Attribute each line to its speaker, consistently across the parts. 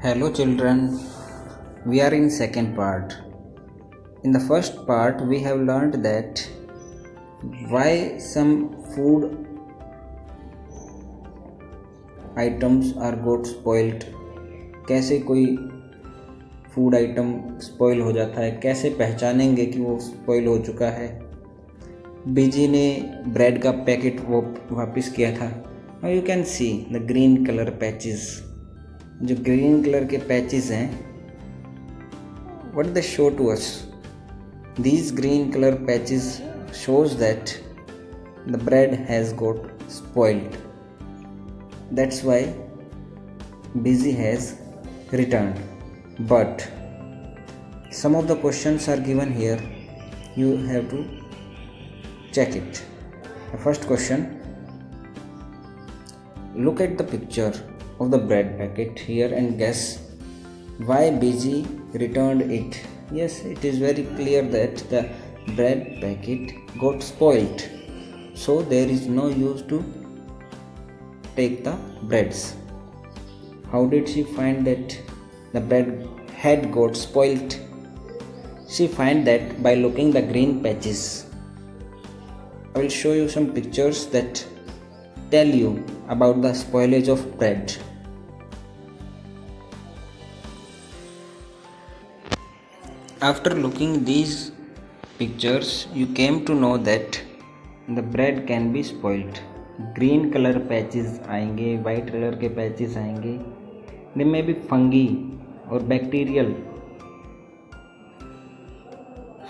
Speaker 1: Hello children, we are in second part. In the first part we have learned that why some food items are got spoiled, कैसे कोई food item spoil हो जाता है, कैसे पहचानेंगे कि वो स्पॉइल हो चुका है। बीजी ने ब्रेड का पैकेट वो वापस किया था। Now you can see the green colour patches, जो ग्रीन कलर के पैचेस हैं, what they show to us, these green color patches shows that the bread has got spoiled. That's why busy has returned. But some of the questions are given here, you have to check it. The first question, look at the picture of the bread packet here and guess why busy returned it. Yes, it is very clear that the bread packet got spoiled, so there is no use to take the breads. How did she find that the bread had got spoiled? She find that by looking the green patches. I will show you some pictures that tell you about the spoilage of bread. After looking these pictures, you came to know that the bread can be spoiled. Green color patches आएंगे, white color के patches आएंगे. They may be fungi or bacterial.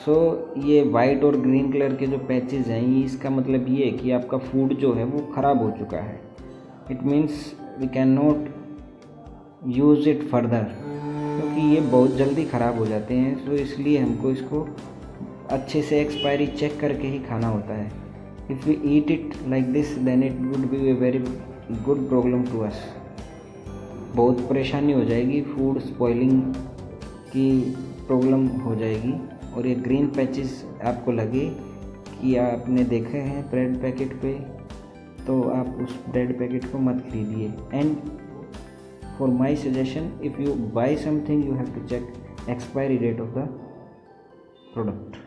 Speaker 1: So ये white और green color के जो patches हैं, ये इसका मतलब ये है कि आपका food जो है वो ख़राब हो चुका है. It means we cannot use it further. क्योंकि ये बहुत जल्दी ख़राब हो जाते हैं, तो इसलिए हमको इसको अच्छे से एक्सपायरी चेक करके ही खाना होता है. If we eat it like this then it would be a very good problem to us. बहुत परेशानी हो जाएगी, फूड स्पॉइलिंग की प्रॉब्लम हो जाएगी. और ये ग्रीन पैचेस आपको लगे कि आपने देखे हैं ब्रेड पैकेट पे, तो आप उस ब्रेड पैकेट को मत खरीदिए. And for my suggestion, if you buy something you have to check expiry date of the product.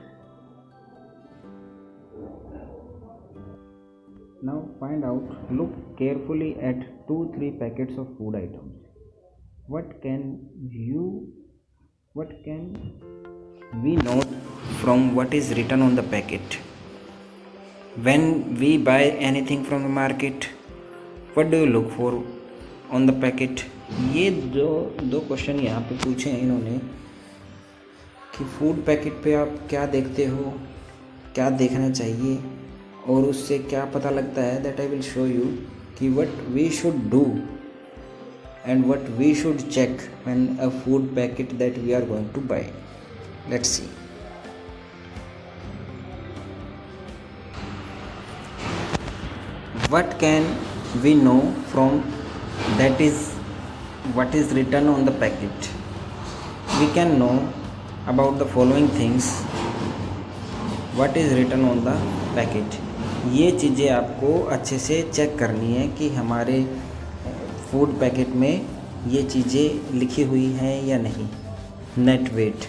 Speaker 1: Now find out, look carefully at 2-3 packets of food items. What can we note from what is written on the packet? When we buy anything from the market, what do you look for on the packet? ये जो दो question यहाँ पे पूछे हैं इन्होंने कि food packet पे आप क्या देखते हो, क्या देखना चाहिए और उससे क्या पता लगता है. That I will show you कि what we should do and what we should check when a food packet that we are going to buy. Let's see. What can we know from that is what is written on the packet? We can know about the following things. What is written on the packet? ये चीज़ें आपको अच्छे से check करनी है कि हमारे food packet में ये चीज़ें लिखी हुई हैं या नहीं. Net weight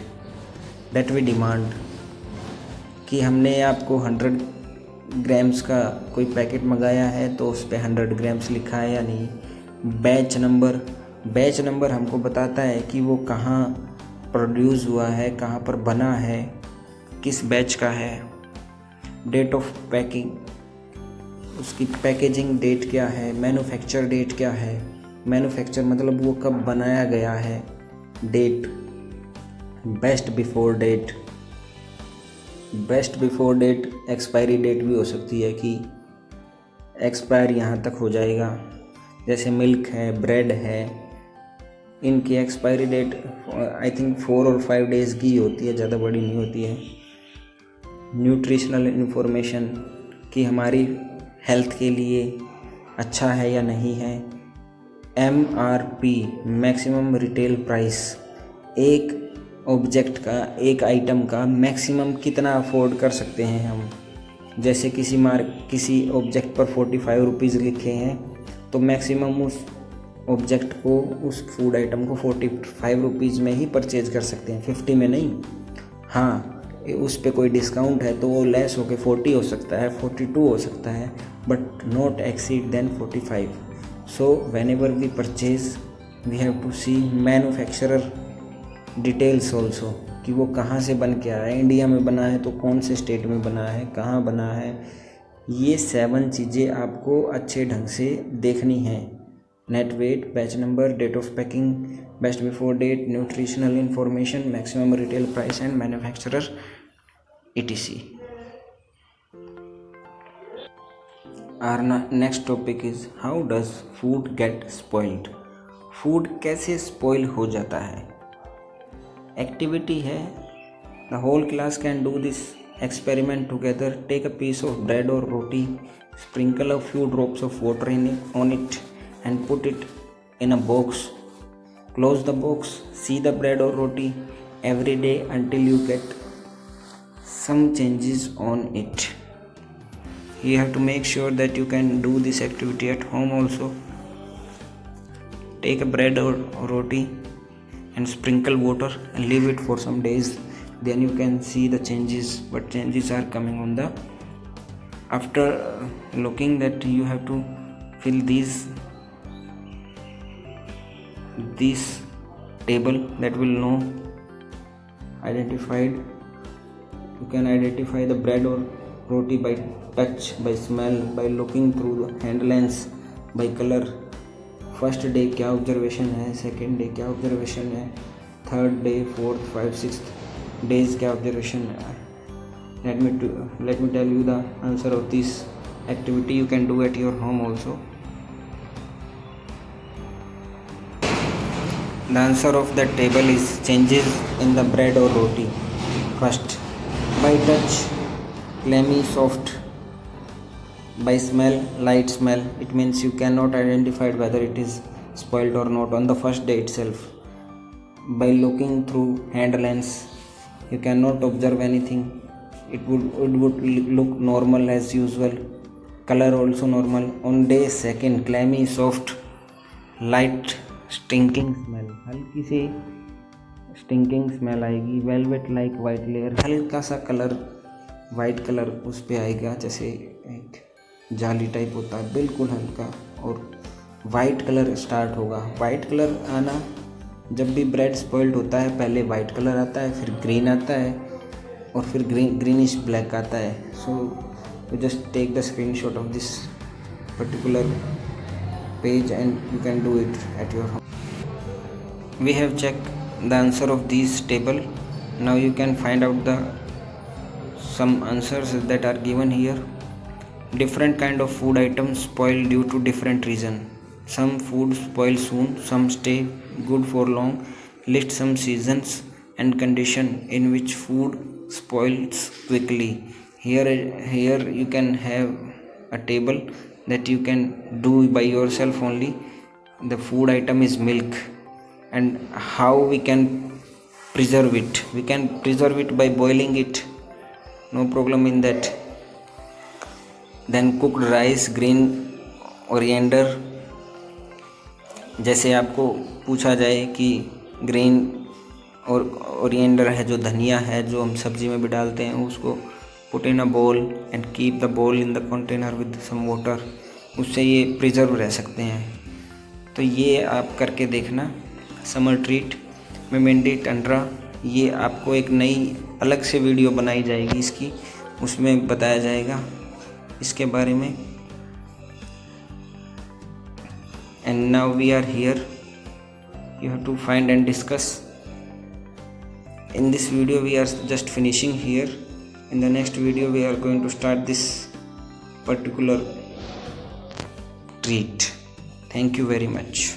Speaker 1: that we demand, कि हमने आपको 100 ग्राम्स का कोई पैकेट मंगाया है तो उस पर 100 ग्राम्स लिखा है या नहीं. बैच नंबर हमको बताता है कि वो कहाँ प्रोड्यूस हुआ है, कहाँ पर बना है, किस बैच का है. डेट ऑफ पैकिंग, उसकी पैकेजिंग डेट क्या है. मैन्युफैक्चर डेट क्या है. मैन्युफैक्चर मतलब वो कब बनाया गया है. Date. Best before date expiry date भी हो सकती है कि एक्सपायर यहाँ तक हो जाएगा. जैसे मिल्क है, ब्रेड है, इनकी एक्सपायरी डेट आई थिंक 4 और 5 डेज़ की होती है, ज़्यादा बड़ी नहीं होती है. न्यूट्रिशनल इन्फॉर्मेशन कि हमारी हेल्थ के लिए अच्छा है या नहीं है. MRP मैक्सिमम रिटेल प्राइस, एक ऑब्जेक्ट का, एक आइटम का मैक्सिमम कितना अफोर्ड कर सकते हैं हम. जैसे किसी ऑब्जेक्ट पर 45 रुपीज़ लिखे हैं तो मैक्सिमम उस ऑब्जेक्ट को, उस फूड आइटम को 45 रुपीज़ में ही परचेज कर सकते हैं, 50 में नहीं। हाँ, उस पर कोई डिस्काउंट है तो वो लेस होके 40 हो सकता है, 42 हो सकता है, but not exceed then 45। So whenever we purchase we have to see manufacturer details also, कि वो कहाँ से बन के आया है। इंडिया में बना है तो कौन से स्टेट में बना है, कहाँ बना है, ये 7 चीज़ें आपको अच्छे ढंग से देखनी है। Net weight, batch number, date of packing, best before date, nutritional information, maximum retail price and manufacturer etc. Our next topic is how does food get spoiled? Food कैसे स्पॉइल हो जाता है? एक्टिविटी है, the whole class can do this experiment together. Take a piece of bread or roti, sprinkle a few drops of water on it and put it in a box. Close the box, see the bread or roti every day until you get some changes on it. You have to make sure that you can do this activity at home also. Take a bread or roti and sprinkle water and leave it for some days. Then you can see the changes, what changes are coming on the. After looking that, you have to fill this table that will know identified. You can identify the bread or roti by touch, by smell, by looking through the hand lens, by color. First day क्या observation है, second day क्या observation है, third day, fourth, 5, 6 days क्या observation है. Let me tell you the answer of this activity. You can do at your home also. The answer of that table is changes in the bread or roti. First, by touch, clammy, soft. By smell, light smell. It means you cannot identify whether it is spoiled or not on the first day itself. By looking through hand lens, you cannot observe anything. It would look normal as usual. Color also normal. On day second, clammy, soft, light, stinking smell. हल्की सी stinking smell आएगी. Velvet like white layer, हल्का सा colour white colour उस पर आएगा, जैसे एक जाली टाइप होता है, बिल्कुल हल्का. और वाइट कलर स्टार्ट होगा. वाइट कलर आना, जब भी ब्रेड स्पॉइल्ड होता है पहले वाइट कलर आता है, फिर ग्रीन आता है और फिर ग्रीनिश ब्लैक आता है. So you just take the screenshot of this particular page and you can do it at your home. We have checked the answer of this table. Now you can find out some answers that are given here. Different kind of food items spoil due to different reason. Some food spoil soon, some stay good for long. List some seasons and condition in which food spoils quickly. Here you can have a table that you can do by yourself only. The food item is milk, and how we can preserve it. We can preserve it by boiling it, no problem in that. Then cooked rice, green coriander. जैसे आपको पूछा जाए कि green और ओरिएंडर है, जो धनिया है, जो हम सब्जी में भी डालते हैं, उसको पुट इन अ बोल and keep the bowl in the container with some water. उससे ये प्रिजर्व रह सकते हैं. तो ये आप करके देखना. समर ट्रीट में मेंढी टंडरा, ये आपको एक नई अलग से वीडियो बनाई जाएगी इसकी, उसमें बताया जाएगा इसके बारे में. And now we are here, you have to find and discuss. In this video we are just finishing here. In the next video we are going to start this particular treat. Thank you very much.